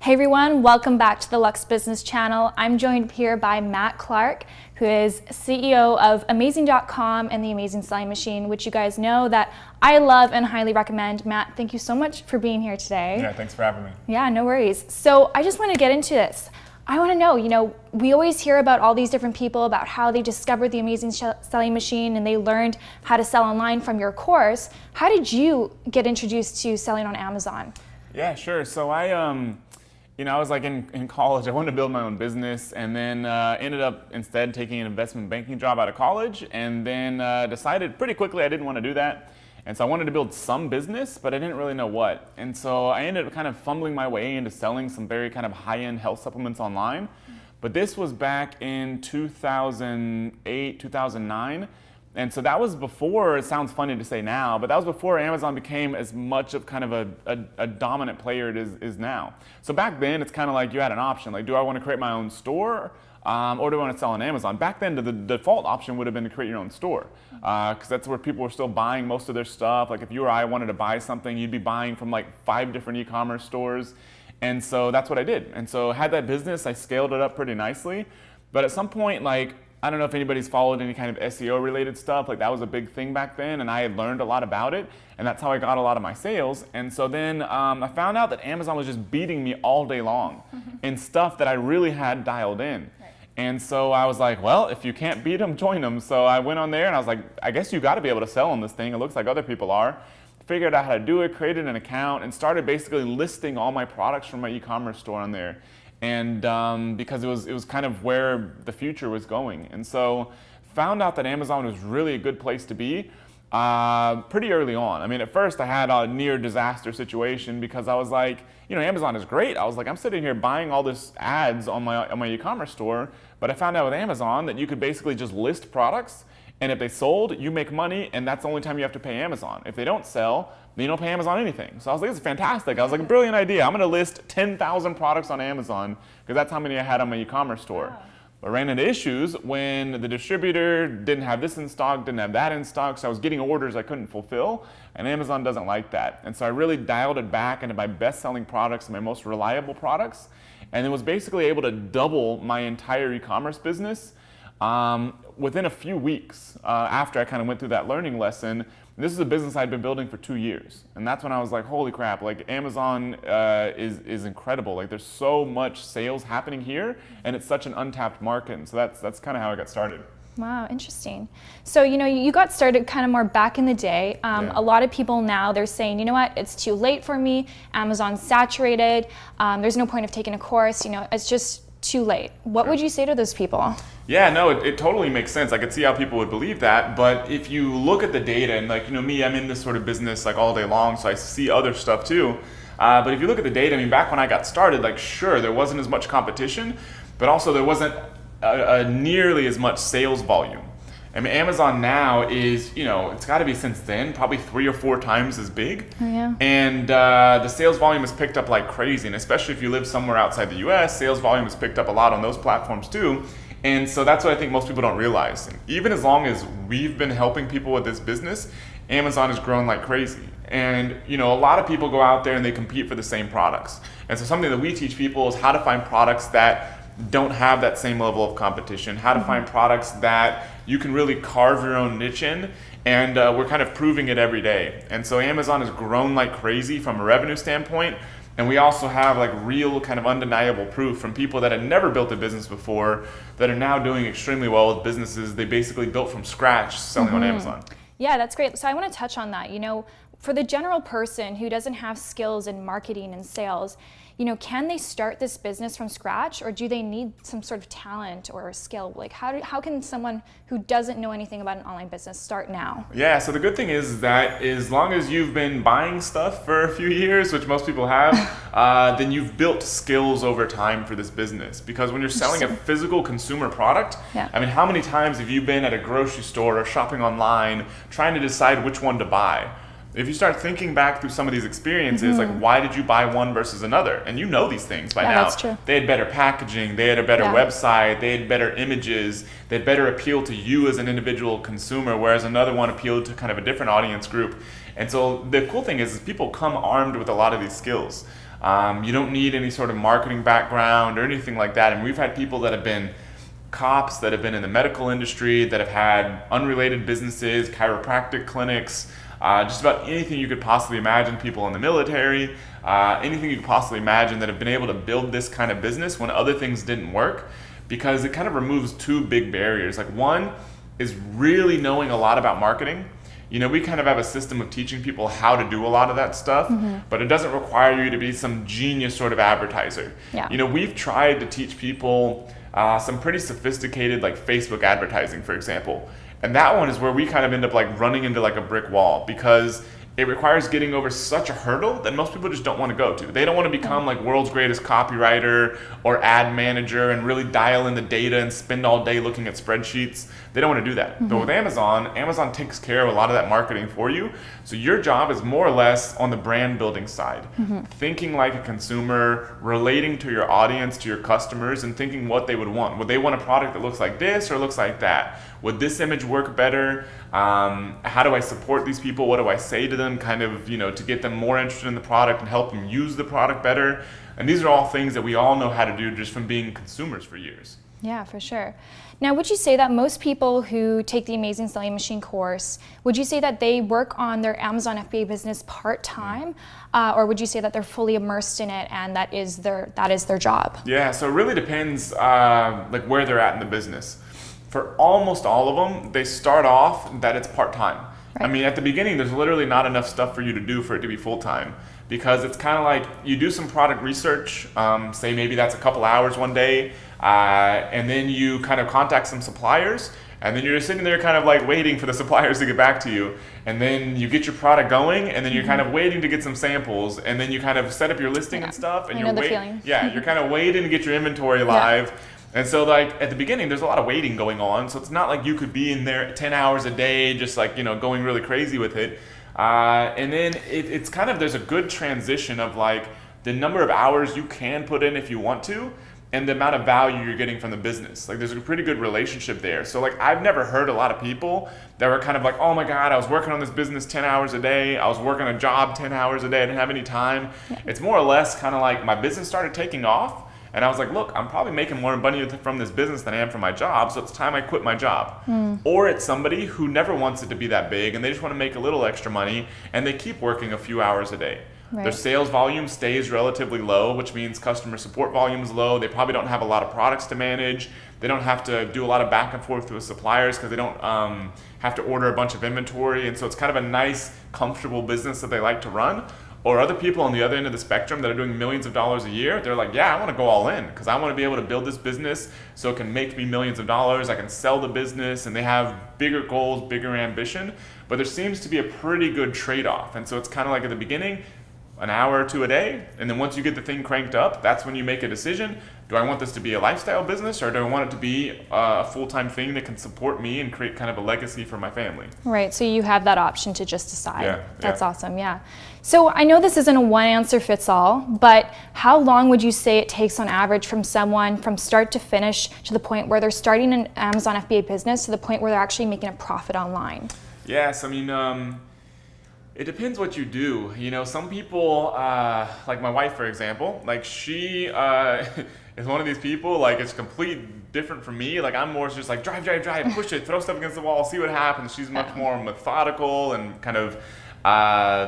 Hey everyone, welcome back to the Lux Business Channel. I'm joined here by Matt Clark, who is CEO of Amazing.com and the Amazing Selling Machine, which you guys know that I love and highly recommend. Matt, thank you so much for being here today. Yeah, thanks for having me. Yeah, no worries. So I just want to get into this. I want to know, we always hear about all these different people about how they discovered the Amazing Selling Machine and they learned how to sell online from your course. How did you get introduced to selling on Amazon? Yeah, sure. So I was like in college. I wanted to build my own business, and then ended up instead taking an investment banking job out of college, and then decided pretty quickly I didn't want to do that. And so I wanted to build some business, but I didn't really know what. And so I ended up kind of fumbling my way into selling some very kind of high-end health supplements online. But this was back in 2008, 2009. And so that was before, it sounds funny to say now, but that was before Amazon became as much of kind of a dominant player it is now. So back then, it's kind of like you had an option, like, do I want to create my own store or do I want to sell on Amazon? Back then, the default option would have been to create your own store because that's where people were still buying most of their stuff. Like if you or I wanted to buy something, you'd be buying from like 5 different e-commerce stores. And so that's what I did. And so I had that business, I scaled it up pretty nicely. But at some point, like, I don't know if anybody's followed any kind of SEO related stuff, like that was a big thing back then, and I had learned a lot about it, and that's how I got a lot of my sales. And so then I found out that Amazon was just beating me all day long in stuff that I really had dialed in. Right. And so I was like, well, if you can't beat them, join them. So I went on there and I was like, I guess you got to be able to sell on this thing. It looks like other people are. Figured out how to do it, created an account, and started basically listing all my products from my e-commerce store on there. And because it was kind of where the future was going. And so found out that Amazon was really a good place to be pretty early on. I mean, at first I had a near disaster situation because I was like, Amazon is great. I was like, I'm sitting here buying all this ads on my e-commerce store, but I found out with Amazon that you could basically just list products, and if they sold, you make money, and that's the only time you have to pay Amazon. If they don't sell, then you don't pay Amazon anything. So I was like, this is fantastic. I was like, a brilliant idea. I'm going to list 10,000 products on Amazon because that's how many I had on my e-commerce store. Wow. But I ran into issues when the distributor didn't have this in stock, didn't have that in stock, so I was getting orders I couldn't fulfill, and Amazon doesn't like that. And so I really dialed it back into my best-selling products and my most reliable products, and then was basically able to double my entire e-commerce business within a few weeks after I kind of went through that learning lesson. This is a business I'd been building for 2 years. And that's when I was like, holy crap, like Amazon is incredible. Like there's so much sales happening here, and it's such an untapped market. And so that's kind of how I got started. Wow, interesting. So, you got started kind of more back in the day. Yeah. A lot of people now, they're saying, you know what, it's too late for me. Amazon's saturated. There's no point of taking a course. It's just too late. What would you say to those people? Yeah, no, it totally makes sense. I could see how people would believe that. But if you look at the data, and like, me, I'm in this sort of business like all day long, so I see other stuff too. But if you look at the data, I mean, back when I got started, like sure, there wasn't as much competition, but also there wasn't nearly as much sales volume. I mean, Amazon now is, it's got to be since then, probably 3 or 4 times as big. Oh, yeah. And the sales volume has picked up like crazy. And especially if you live somewhere outside the US, sales volume has picked up a lot on those platforms too. And so that's what I think most people don't realize. And even as long as we've been helping people with this business, Amazon has grown like crazy. And a lot of people go out there and they compete for the same products. And so something that we teach people is how to find products that don't have that same level of competition, how to find products that you can really carve your own niche in, and we're kind of proving it every day. And so Amazon has grown like crazy from a revenue standpoint, and we also have like real kind of undeniable proof from people that had never built a business before that are now doing extremely well with businesses they basically built from scratch selling on Amazon. Yeah, that's great. So I want to touch on that. For the general person who doesn't have skills in marketing and sales, can they start this business from scratch, or do they need some sort of talent or a skill? Like how can someone who doesn't know anything about an online business start now? Yeah, so the good thing is that as long as you've been buying stuff for a few years, which most people have, then you've built skills over time for this business. Because when you're selling a physical consumer product, yeah. I mean, how many times have you been at a grocery store or shopping online trying to decide which one to buy? If you start thinking back through some of these experiences, like why did you buy one versus another? And you know these things by now. That's true. They had better packaging, they had a better website, they had better images, they had better appeal to you as an individual consumer, whereas another one appealed to kind of a different audience group. And so the cool thing is people come armed with a lot of these skills. You don't need any sort of marketing background or anything like that. And we've had people that have been cops, that have been in the medical industry, that have had unrelated businesses, chiropractic clinics, just about anything you could possibly imagine, people in the military, anything you could possibly imagine that have been able to build this kind of business when other things didn't work, because it kind of removes two big barriers. Like, one is really knowing a lot about marketing. You know, we kind of have a system of teaching people how to do a lot of that stuff, but it doesn't require you to be some genius sort of advertiser. Yeah. You know, we've tried to teach people some pretty sophisticated, like, Facebook advertising, for example. And that one is where we kind of end up like running into like a brick wall, because it requires getting over such a hurdle that most people just don't want to go to. They don't want to become like world's greatest copywriter or ad manager and really dial in the data and spend all day looking at spreadsheets. They don't want to do that. But with Amazon takes care of a lot of that marketing for you. So your job is more or less on the brand building side, thinking like a consumer, relating to your audience, to your customers, and thinking what they would want. Would they want a product that looks like this or looks like that? Would this image work better? How do I support these people? What do I say to them, kind of, you know, to get them more interested in the product and help them use the product better? And these are all things that we all know how to do just from being consumers for years. Yeah, for sure. Now, would you say that most people who take the Amazing Selling Machine course, would you say that they work on their Amazon FBA business part-time, or would you say that they're fully immersed in it and that is their job? Yeah, so it really depends like where they're at in the business. For almost all of them, they start off that it's part-time. Right. I mean, at the beginning, there's literally not enough stuff for you to do for it to be full-time, because it's kind of like you do some product research, say maybe that's a couple hours one day, and then you kind of contact some suppliers, and then you're just sitting there kind of like waiting for the suppliers to get back to you, and then you get your product going, and then you're kind of waiting to get some samples, and then you kind of set up your listing and stuff, and you're waiting. Yeah, you're kind of waiting to get your inventory live. Yeah. And so like at the beginning, there's a lot of waiting going on. So it's not like you could be in there 10 hours a day, just like, you know, going really crazy with it. And then it's kind of, there's a good transition of like the number of hours you can put in if you want to, and the amount of value you're getting from the business. Like there's a pretty good relationship there. So like I've never heard a lot of people that were kind of like, oh my God, I was working on this business 10 hours a day. I was working a job 10 hours a day. I didn't have any time. Yeah. It's more or less kind of like my business started taking off. And I was like, look, I'm probably making more money from this business than I am from my job, so it's time I quit my job. Or it's somebody who never wants it to be that big, and they just want to make a little extra money, and they keep working a few hours a day. Right. Their sales volume stays relatively low, which means customer support volume is low. They probably don't have a lot of products to manage. They don't have to do a lot of back and forth with suppliers because they don't have to order a bunch of inventory. And so it's kind of a nice, comfortable business that they like to run. Or other people on the other end of the spectrum that are doing millions of dollars a year, they're like, yeah, I want to go all in because I want to be able to build this business so it can make me millions of dollars. I can sell the business, and they have bigger goals, bigger ambition. But there seems to be a pretty good trade-off. And so it's kind of like at the beginning, an hour or two a day, and then once you get the thing cranked up, that's when you make a decision. Do I want this to be a lifestyle business, or do I want it to be a full-time thing that can support me and create kind of a legacy for my family? Right, so you have that option to just decide. Yeah, that's awesome, yeah. So I know this isn't a one answer fits all, but how long would you say it takes on average from someone from start to finish to the point where they're starting an Amazon FBA business to the point where they're actually making a profit online? Yes, I mean, it depends what you do. You know, some people, like my wife, for example, like she is one of these people, like it's completely different from me. Like I'm more just like drive, push it, throw stuff against the wall, see what happens. She's much more methodical and kind of,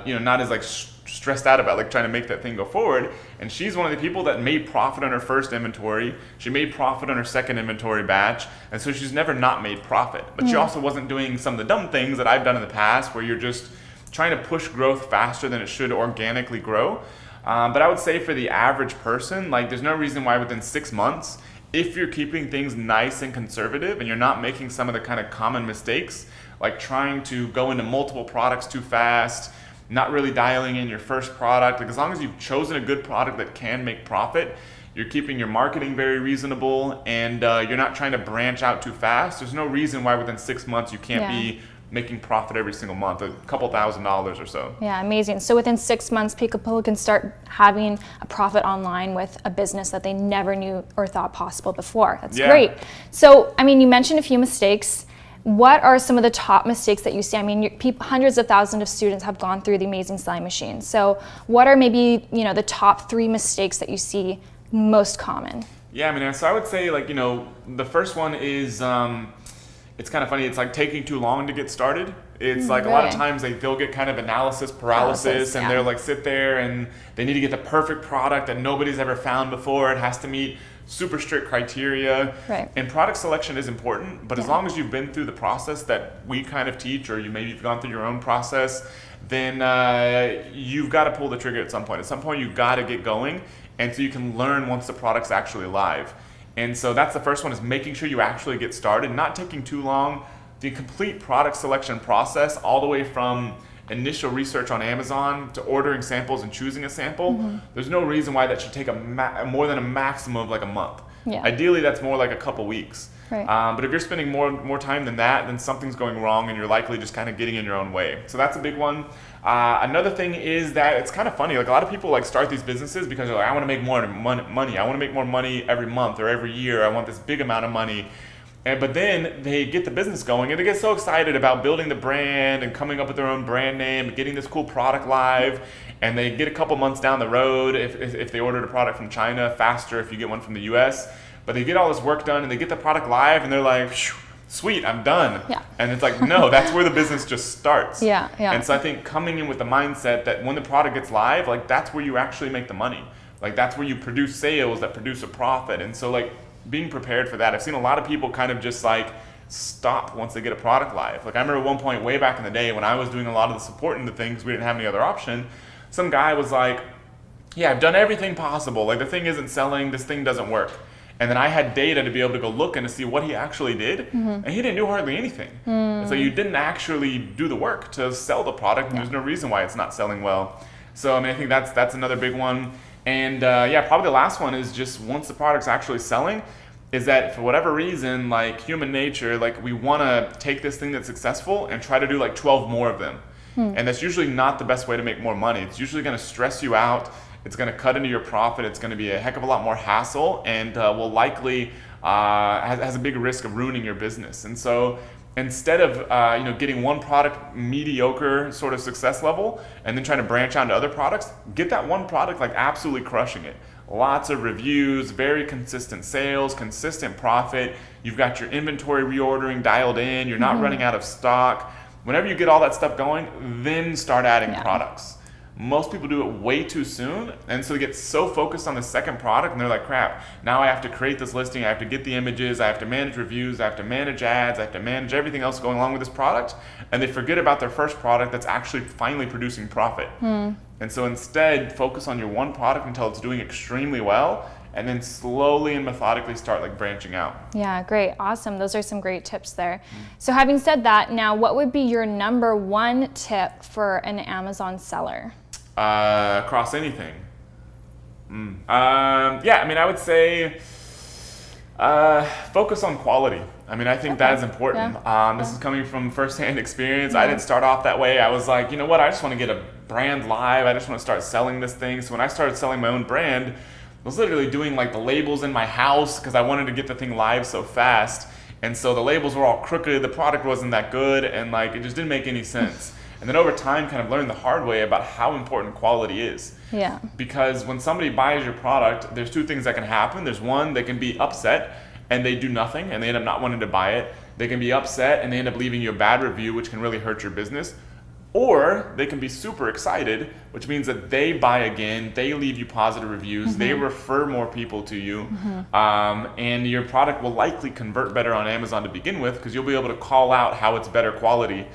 you know, not as like stressed out about like trying to make that thing go forward. And she's one of the people that made profit on her first inventory. She made profit on her second inventory batch. And so she's never not made profit. But she also wasn't doing some of the dumb things that I've done in the past where you're just trying to push growth faster than it should organically grow. But I would say for the average person, like there's no reason why within 6 months, if you're keeping things nice and conservative and you're not making some of the kind of common mistakes, like trying to go into multiple products too fast, not really dialing in your first product, like as long as you've chosen a good product that can make profit, you're keeping your marketing very reasonable, and you're not trying to branch out too fast, there's no reason why within 6 months you can't be making profit every single month, a couple $1,000s or so. Yeah, amazing. So within 6 months, people can start having a profit online with a business that they never knew or thought possible before. That's great. So, I mean, you mentioned a few mistakes. what are some of the top mistakes that you see? I mean, hundreds of thousands of students have gone through the Amazing Selling Machine. So what are maybe, the top 3 mistakes that you see most common? Yeah, I mean, so I would say, like, the first one is, it's kind of funny. It's like taking too long to get started. It's like a lot of times they'll get kind of analysis paralysis, and they're like sit there and they need to get the perfect product that nobody's ever found before. It has to meet super strict criteria. Right. And product selection is important, but as long as you've been through the process that we kind of teach, or you've gone through your own process, then you've got to pull the trigger at some point. At some point, you've got to get going, and so you can learn once the product's actually live. And so that's the first one, is making sure you actually get started, not taking too long. The complete product selection process, all the way from initial research on Amazon to ordering samples and choosing a sample, there's no reason why that should take more than a maximum of like a month. Yeah. Ideally, that's more like a couple weeks. Right. But if you're spending more time than that, then something's going wrong, and you're likely just kind of getting in your own way. So that's a big one. Another thing is that it's kind of funny. Like, a lot of people like start these businesses because they're like, I want to make more money. I want to make more money every month or every year. I want this big amount of money. But then they get the business going, and they get so excited about building the brand and coming up with their own brand name and getting this cool product live. And they get a couple months down the road, if they ordered a product from China, faster if you get one from the US. But they get all this work done, and they get the product live, and they're like, sweet, I'm done. Yeah. And it's like, no, that's where the business just starts. Yeah. And so I think coming in with the mindset that when the product gets live, like, that's where you actually make the money. Like, that's where you produce sales that produce a profit. And so, like, being prepared for that. I've seen a lot of people kind of just like stop once they get a product live. Like, I remember at one point way back in the day when I was doing a lot of the support and the things, we didn't have any other option. Some guy was like, yeah, I've done everything possible. Like, the thing isn't selling, this thing doesn't work. And then I had data to be able to go look and to see what he actually did, and he didn't do hardly anything. And so you didn't actually do the work to sell the product, and there's no reason why it's not selling well. So I mean, I think that's another big one. And probably the last one is just once the product's actually selling, is that for whatever reason, like human nature, like we want to take this thing that's successful and try to do like 12 more of them. And that's usually not the best way to make more money. It's usually going to stress you out. It's going to cut into your profit. It's going to be a heck of a lot more hassle, and will likely has a big risk of ruining your business. And so instead of getting one product mediocre sort of success level and then trying to branch out into other products, get that one product like absolutely crushing it. Lots of reviews, very consistent sales, consistent profit. You've got your inventory reordering dialed in. You're not running out of stock. Whenever you get all that stuff going, then start adding products. Most people do it way too soon, and so they get so focused on the second product, and they're like, crap, now I have to create this listing, I have to get the images, I have to manage reviews, I have to manage ads, I have to manage everything else going along with this product, and they forget about their first product that's actually finally producing profit. And so instead, focus on your one product until it's doing extremely well, and then slowly and methodically start like branching out. Yeah, great, awesome. Those are some great tips there. So having said that, now what would be your number 1 tip for an Amazon seller? Across anything. I mean, I would say focus on quality. I mean, I think that is important. This is coming from firsthand experience. I didn't start off that way. I was like, you know what, I just want to get a brand live. I just want to start selling this thing. So when I started selling my own brand, I was literally doing like the labels in my house because I wanted to get the thing live so fast. And so the labels were all crooked, the product wasn't that good, and like it just didn't make any sense. And then over time, kind of learned the hard way about how important quality is. Yeah. Because when somebody buys your product, there's 2 things that can happen. There's one, they can be upset and they do nothing and they end up not wanting to buy it. They can be upset and they end up leaving you a bad review, which can really hurt your business. Or they can be super excited, which means that they buy again, they leave you positive reviews, they refer more people to you, and your product will likely convert better on Amazon to begin with because you'll be able to call out how it's better quality.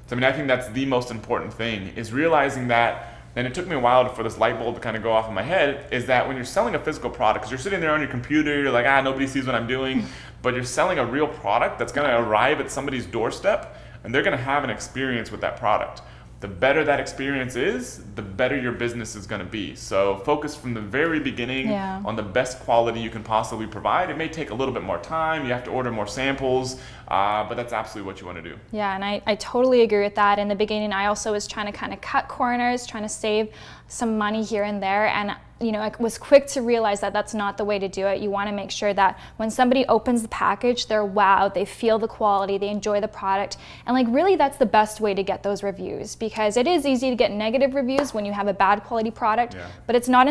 So I mean, I think that's the most important thing, is realizing that, and it took me a while for this light bulb to kind of go off in my head, is that when you're selling a physical product, because you're sitting there on your computer, you're like, nobody sees what I'm doing, but you're selling a real product that's going to arrive at somebody's doorstep, and they're going to have an experience with that product. The better that experience is, the better your business is going to be. So focus from the very beginning on the best quality you can possibly provide. It may take a little bit more time. You have to order more samples, but that's absolutely what you want to do. Yeah, and I totally agree with that. In the beginning, I also was trying to kind of cut corners, trying to save some money here and there. And I was quick to realize that that's not the way to do it. You want to make sure that when somebody opens the package, they're wowed, they feel the quality, they enjoy the product. And like really that's the best way to get those reviews, because it is easy to get negative reviews when you have a bad quality product, but it's not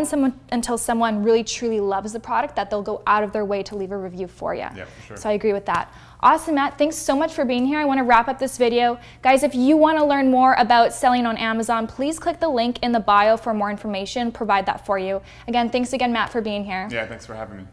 until someone really truly loves the product that they'll go out of their way to leave a review for you. Yeah, for sure. So I agree with that. Awesome, Matt. Thanks so much for being here. I want to wrap up this video. Guys, if you want to learn more about selling on Amazon, please click the link in the bio for more information. Provide that for you. Again, thanks again, Matt, for being here. Yeah, thanks for having me.